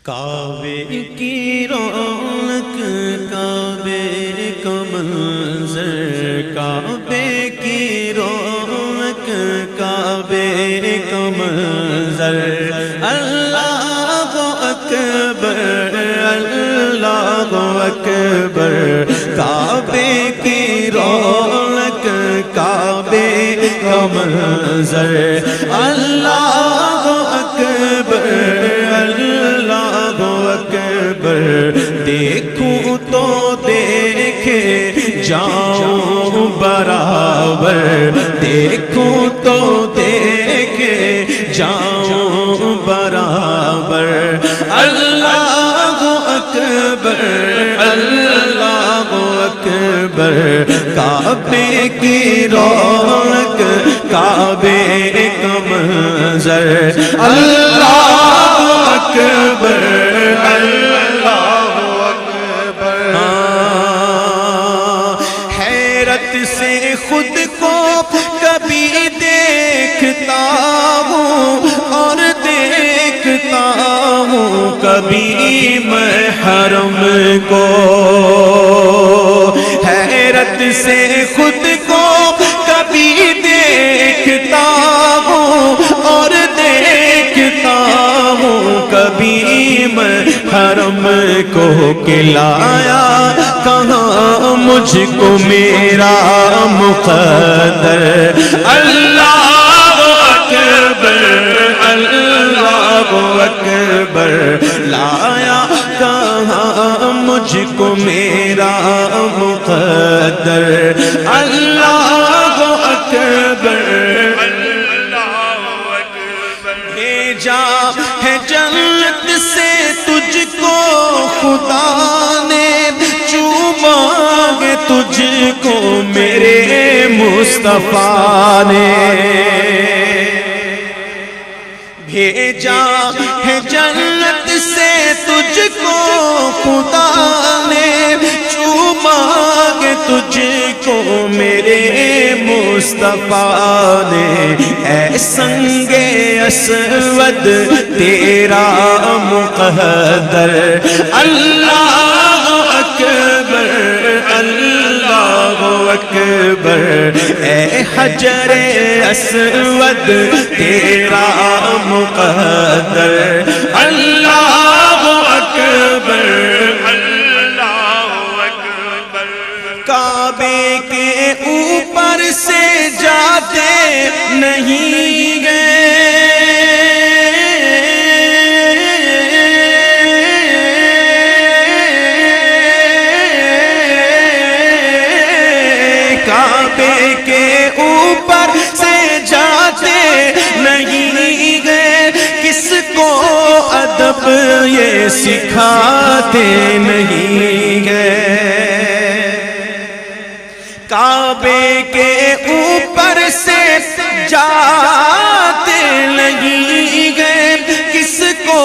کعبے کی رونق کعبے کا منظر، کعبے کی رونق کعبے کا منظر، اللہ اکبر اللہ اکبر، کعبے کی رونق کعبے کا منظر، اللہ اکبر اللہ اکبر، دیکھوں تو دیکھے جاؤں برابر، دیکھوں تو دیکھے جاؤں برابر، اللہ اکبر اللہ اکبر، کعبے کی رونق کعبے کا منظر، اللہ اکبر اللہ اکبر، حیرت سے خود کو کبھی دیکھتا ہوں اور دیکھتا ہوں کبھی میں حرم کو، حیرت سے خود کو کبھی دیکھتا ہوں اور دیکھتا ہوں کبھی میں حرم کو، کھلایا کہاں مجھ کو میرا مقدر، اللہ اکبر اللہ اکبر، لایا کہاں مجھ کو میرا مقدر، اللہ اکبر بھیجا ہے جنت سے تجھ کو خدا نے، چوما ہے تجھ کو میرے مصطفیٰ نے، بھیجا ہے جنت سے تجھ کو خدا نے، چوما ہے تجھ کو میرے مصطفیٰ نے، اے سنگ اسود تیرا مقدر، اللہ اکبر اللہ اکبر، اے حجر اسود تیرا مقدر، اللہ اکبر اللہ اکبر، کعبے کے اوپر سے جاتے نہیں گئے، کعبے کے اوپر سے جاتے نہیں گئے، کس کو ادب یہ سکھاتے نہیں گئے، کعبے کے اوپر سے جاتے نہیں گئے، کس کو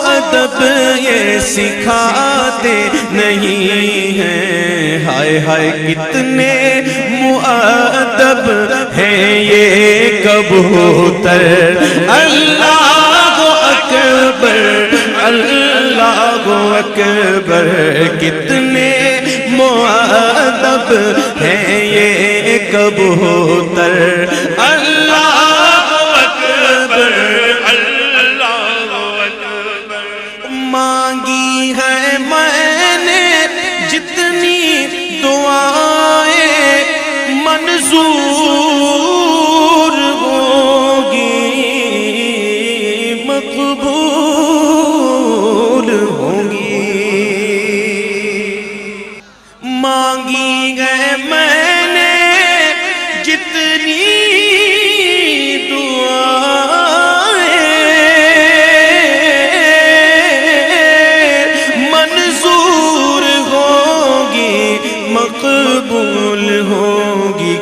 ادب یہ سکھاتے نہیں ہیں، ہائے ہائے کتنے مؤدب ہیں یہ کبوتر، اللہ اکبر اللہ اکبر، کتنے مؤدب ہیں یہ کبوتر، اللہ اکبر اللہ اکبر، مانگی ہے میں نے جتنی دعائیں منظور ہوگی مقبول ہونگی، مانگی ہے میں نے جتنی دعائیں منظور ہوگی مقبول ہوگی،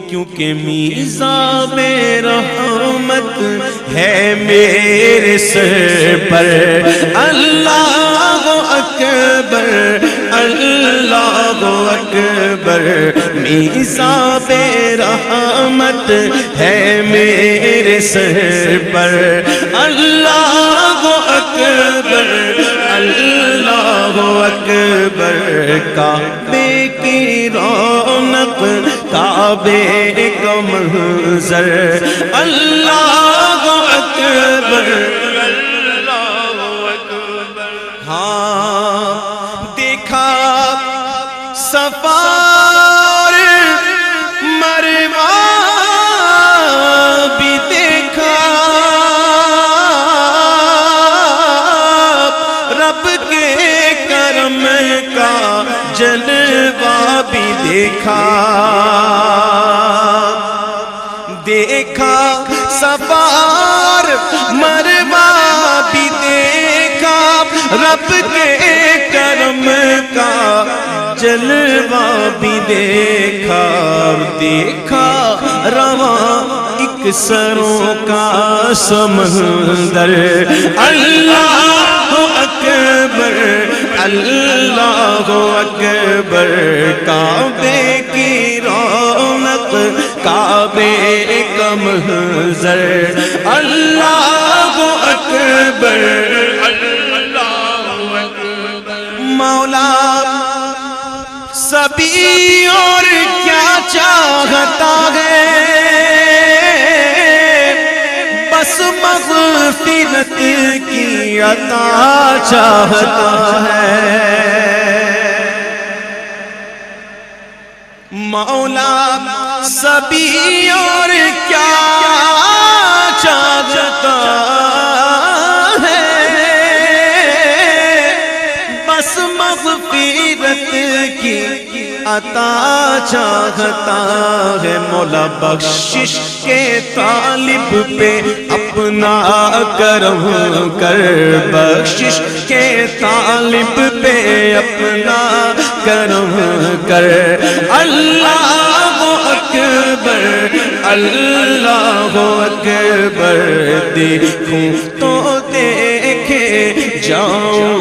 کیونکہ میزاب رحمت ہے میرے سر پر، اللہ اکبر اللہ اکبر، میزاب رحمت ہے میرے سر پر، اللہ اکبر اکبر اللہ اکبر کعبے کی رونق کعبے کا منظر اللہ اکبر اللہ اکبر ہاں دیکھا صفا اور مروہ بھی دیکھا رب کے کرم کا جلوہ بھی دیکھا دیکھا صفا اور مروہ بھی دیکھا رب کے کرم کا جلوہ بھی دیکھا دیکھا رواں ایک سروں کا سمندر اللہ اکبر اللہ اکبر کعبے کی رونق کعبے کا منظر اللہ اکبر اللہ اکبر مولا سبھی اور کیا چاہتا ہے بس مغفرت کی عطا چاہتا ہے مولا سبھی اور کیا چاہتا ہے بس مغفرت کی عطا چاہتا ہے مولا بخشش کے طالب پہ اپنا کرم کر بخشش کے طالب پہ اپنا کرم کر اللہ اکبر اللہ اکبر دیکھوں تو دیکھے جاؤں